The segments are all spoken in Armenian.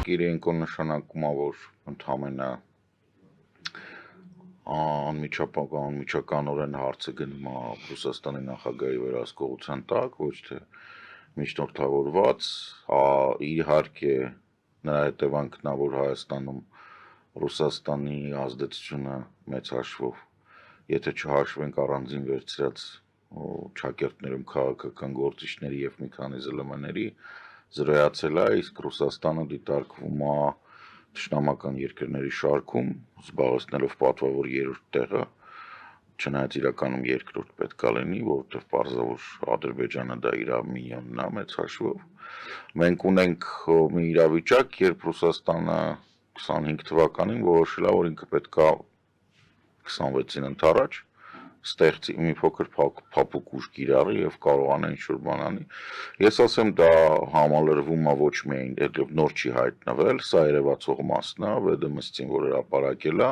Կիրենկոն նշանակում է, որ ընդհանրապես անմիջականորեն հարցը գնում է Ռուսաստանի նախագահի վերահսկողության տակ, ոչ թե միջնորդավորված, իհարկե նրա հետևանքն է, որ Հայաստանում Ռուսաստանի ազդեցությունը մեծ հաշվով, եթե չհաշվենք առանձին վերցրած ճակերտներում քաղաքական գործիչների եւ մի քանի ԶԼՄ-ների զրոյացել է, իսկ Ռուսաստանը դիտարկվում է թշնամական երկրների շարքում, զբաղեցնելով պատվավոր երրորդ տեղը, չնայած իրականում երկրորդ պետք է լինի, որովհետև պարզավոր Ադրբեջանը դա իր մինյոնն է մեծ հաշվով։ Մենք ունենք մի իրավիճակ, երբ Ռուսաստանը 25 թվականին որոշել է, որ ինքը պետք է 26-ին ընդառաջ ստեղծի մի փոքր փափուկ ուժ կիրառի եւ կարողանա ինչ-որ բան անի։ Ես ասեմ, դա համալրվում է ոչ միայն նոր չի հայտնվել, սա երևացող մասն է, Վեդոմստին, որ հրապարակել է,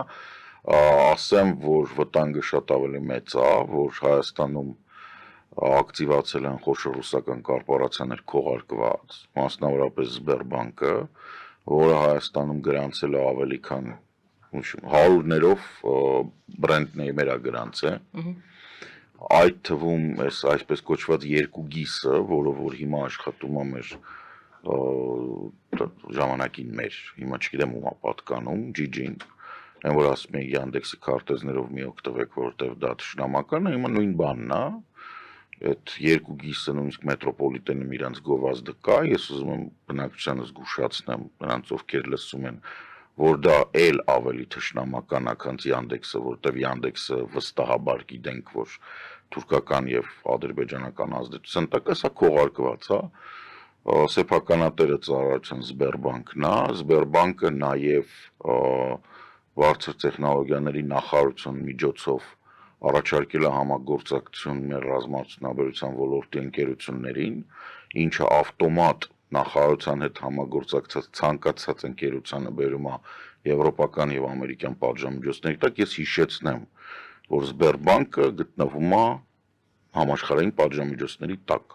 ասեմ, որ վտանգը շատ ավելի մեծ է, որ Հայաստանում ակտիվացել են խոշոր ռուսական կորպորացիաներ քողարկված, մասնավորապես Սբերբանկը, որը Հայաստանում գրանցել է ավելի քան հարյուրներով բրենդներ գրանցել, այդ թվում էս այսպես կոչված երկու գիսը, որը որ հիմա աշխատում է մեր ժամանակին մեր, հիմա չգիտեմ ում է պատկանում, GG-ին, այն որ ասում են Yandex-ի քարտեզներով մի օգտվեք, որովհետև դա թշնամական է, հիմա նույն բանն է, այդ երկու գիսը նույնիսկ մետրոպոլիտենում իրանց գովազդը կա, ես ուզում եմ բնակչությանը զգուշացնեմ, նրանց ովքեր լսում են, որ դա էլ ավելի թշնամական է, քան Yandex-ը, որովհետև Yandex-ը վստահաբար գիտենք, որ թուրքական եւ ադրբեջանական ազդեցության տակ է, սա քողարկված է, սեփականատերը ծառայության Սբերբանկն է, Սբերբանկը նաեւ բարձր տեխնոլոգիաների նախարարության միջոցով առաջարկել է համագործակցություն մեր ռազմարտունաբերության ոլորտի ընկերություններին, ինչը ավտոմատ նախարարության հետ համագործակցած ցանկացած ընկերությանը բերում է եվրոպական եւ ամերիկյան պատժամիջոցների տակ, ես հիշեցնեմ, որ Սբերբանկը գտնվում է համաշխարհային պատժամիջոցների տակ։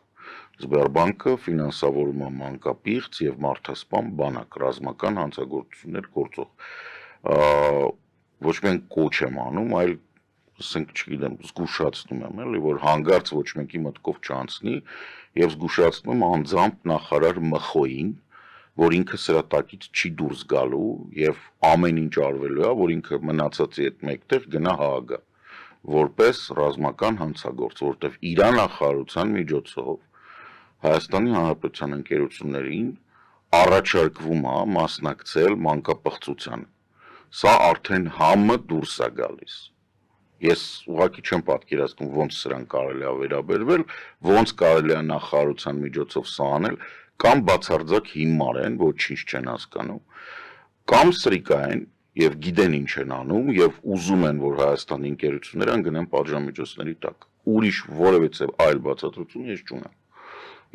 Սբերբանկը ֆինանսավորում է մանկապիղծ եւ մարդասպան բանակ, ռազմական հանցագործություններ գործող։ Ոչ միայն կոչ եմ անում, այլ ասենք, չգիտեմ, զգուշացնում եմ, էլի, որ հանգարց ոչ մեկի մտքով չանցնի եւ զգուշացնում անձամբ նախարար Մխոյին, որ ինքը սրա տակից չի դուրս գալու եւ ամեն ինչ արվելու է, որ ինքը մնացածի հետ մեկտեղ գնա Հաագա, որպես ռազմական հանցագործ, որտեվ իր նախարարության միջոցով Հայաստանի Հանրապետության ընկերություններին առաջարկվում է մասնակցել մանկապղծությանը։ Սա արդեն համը դուրս է գալիս։ Ես ուղղակի չեմ պատկերացնում ոնց սրան կարելի է վերաբերվել, ոնց կարելի է նախարարության միջոցով սա անել, կամ բացարձակ հիմար են, ոչինչ չեն հասկանում, կամ սրիկա են եւ գիտեն ինչ են անում եւ ուզում են, որ Հայաստանի ընկերությունները գնան պատժամիջոցների տակ։ Ուրիշ որևէ այլ բացատրություն ես չունեմ։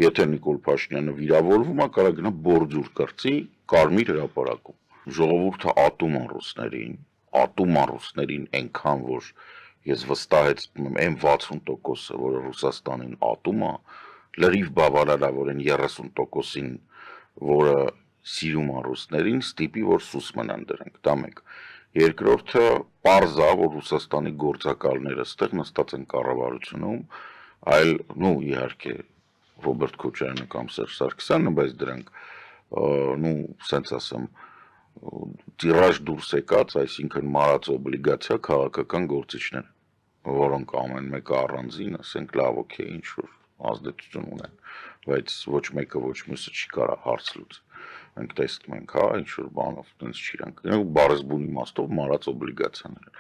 Եթե Նիկոլ Փաշինյանը վիրավորվում է, կարող գնա բորձուր կրծի Կարմիր հրապարակում։ Ժողովուրդը ատում են ռուսներին այնքան, որ ես վստահեցնում եմ, այն 60%-ը, որը Ռուսաստանին ատում է, լրիվ բավարար է, որ այն 30%-ին, որը սիրում է ռուսներին, ստիպի, որ սուս մնան դրանք, դա մեկ։ Երկրորդը, պարզ է, որ Ռուսաստանի գործակալները ստեղ նստած են կառավարությունում, այլ, իհարկե, Ռոբերտ Քոչարյանը կամ Սերժ Սարգսյանը, բայց դրանք, սենց ասեմ, տիրաժ դուրս եկած, այսինքն մարած օբլիգացիա քաղաքական գործիչներ, որոնք ամեն մեկը առանձին, ասենք, լավ, օքեյ, ինչ-որ ազդեցություն ունեն, բայց ոչ մեկը ոչ մյուսը չի կարող հարց լուծել։ Մենք տեսնում ենք, ինչ-որ բանով, տենց չիրանք, բառեզբուն իմաստով մարած օբլիգացիաներ։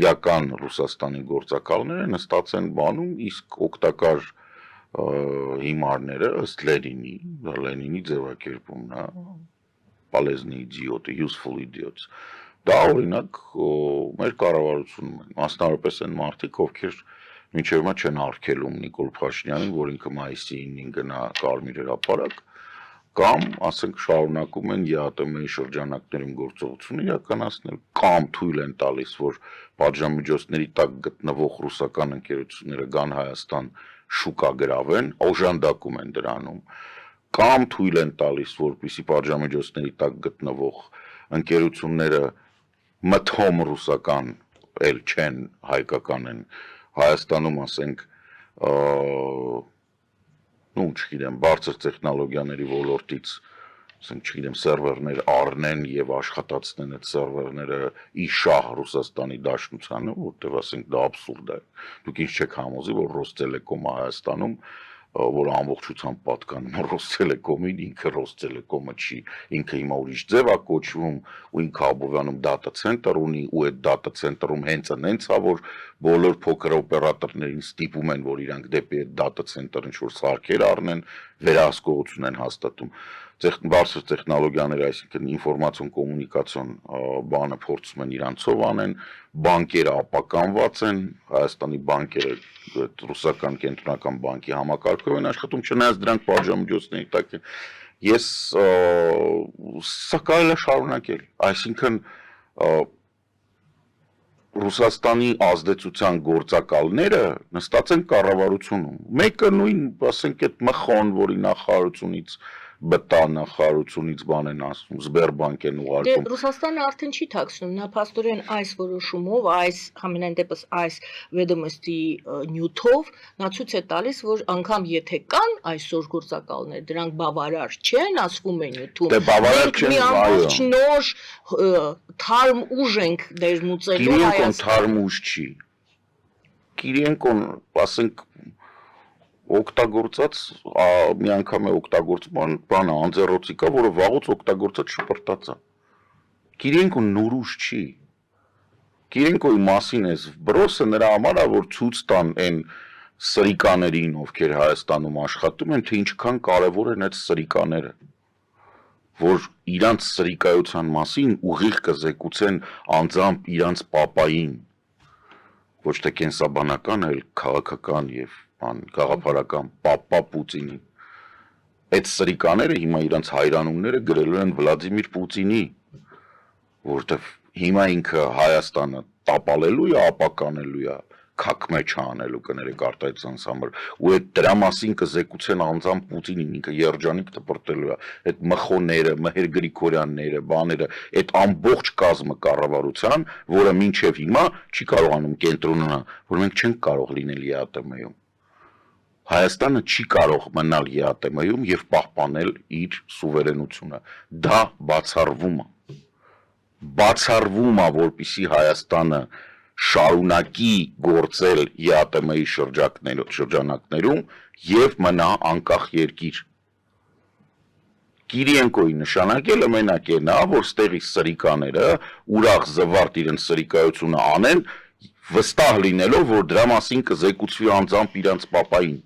Իրական Ռուսաստանի գործակալները նստած են բանում, իսկ օգտակար հիմարները ըստ Լենինի ձևակերպումն է, полезные идиоты, useful idiots։ Դա օրինակ մեր կառավարությունում են, մասնավորապես են մարդիկ, ովքեր մինչև հիմա չեն արգելում Նիկոլ Փաշինյանին, որ ինքը մայիսի 9-ին գնա Կարմիր հրապարակ, կամ, ասենք, շարունակում են ԵԱՏՄ-ի շրջանակներում գործողություն իրականացնել, կամ թույլ են տալիս, որ պատժամիջոցների տակ գտնվող ռուսական ընկերությունները գան Հայաստան շուկա գրավեն, օժանդակում են դրանում, կամ թույլ են տալիս, որպեսզի պատժամիջոցների տակ գտնվող ընկերությունները մթոմ ռուսական էլ չեն, հայկական են, Հայաստանում ասենք, ну, չգիտեմ, բարձր տեխնոլոգիաների ոլորտից, ասենք, չգիտեմ, սերվերներ առնեն եւ աշխատացնեն այդ սերվերները ի շահ Ռուսաստանի Դաշնությանը, որտեղ ասենք դա աբսուրդ է։ Դուք ինչ չեք համոզի, որ Ռոստելեկոմը Հայաստանում որ ամբողջությամբ պատկանում Ռոստելեկոմին, ինքը Ռոստելեկոմը չի, ինքը հիմա ուրիշ ձև է կոչվում, ու ինքը Աբովյանում դատա ցենտր ունի, ու այդ դատա ցենտրում հենց այնց է, որ բոլոր փոքր օպերատորներին ստիպում են, որ իրանք դեպի այդ դատա ցենտր ինչ-որ սարքեր առնեն, վերահսկողություն են հաստատում։ Բարձր տեխնոլոգիաները, այսինքն ինֆորմացիոն կոմունիկացիոն բանը փորձում են իրանցով անեն, բանկերը ապականված են, Հայաստանի բանկերը ռուսական կենտրոնական բանկի համակարգով են աշխատում, չնայած դրանք պատժամիջոցների տակ են։ Ես սա կարելի է շարունակել, այսինքն Ռուսաստանի ազդեցության գործակալները նստած են կառավարությունում։ Մեկը նույն, ասենք, այդ մխոն, որի նախարարությունից բտա նախարարությունից բան են ասում, Սբերբանկ են ուղարկում։ Դե Ռուսաստանը արդեն չի թաքցնում, նա փաստորեն այս որոշումով, այս համենայն դեպս այս ведомости նյութով նա ցույց է տալիս, որ անգամ եթե կան այսօր գործակալներ, դրանք բավարար չեն, ասվում է նյութում։ Դե բավարար չեն, մի ամբողջ նոր թարմ ուժ ենք դերմուծելու Կիրիենկոն թարմ ուժ չի։ Կիրիենկոն, ասենք, օգտագործած մի անգամ է օգտագործման բանը անձեռոցիկա, որը վաղուց օգտագործած շպրտած է։ Կիրիենկոն նորուժ չի։ Կիրիենկոյի մասին էս բրոսը նրա համար է, որ ցույց տան այն սրիկաներին, ովքեր Հայաստանում աշխատում են, թե ինչքան կարևոր են այդ սրիկաները, որ իրանց սրիկայության մասին ուղիղ կզեկուցեն անձամբ իրանց պապային, ոչ թե կենսաբանական, այլ քաղաքական եւ գաղափարական պապա Պուտինի։ Այդ սրիկաները հիմա իրանց հայրանումները գրելու են Վլադիմիր Պուտինի, որտեվ հիմա ինքը Հայաստանը տապալելու է, ապականելու է, քաքմե չանելու կներեք արտահայտության համար, ու այդ դրա մասին կզեկուցեն անձամբ Պուտինին, ինքը երջանիկ տպրտելու է, այդ մխոները, Մհեր Գրիգորյանները, բաները, այդ ամբողջ կազմը կառավարության, որը մինչև հիմա չի կարողանում կենտրոնանալ, որ մենք չենք կարող լինել ԵԱՏՄ-ում։ Հայաստանը չի կարող մնալ ԵԱՏՄ-ում եւ պահպանել իր սուվերենությունը։ Դա բացառվում է, որպեսզի Հայաստանը շարունակի գործել ԵԱՏՄ-ի շրջանակներում եւ մնա անկախ երկիր։ Կիրիենկոյի նշանակելը մենակ է նա, որ ստեղի սրիկաները ուրախ զվարթ իրենց սրիկայությունը անեն, վստահ լինելով, որ դրա մասին կզեկուցվի անձամբ իրանց պապային։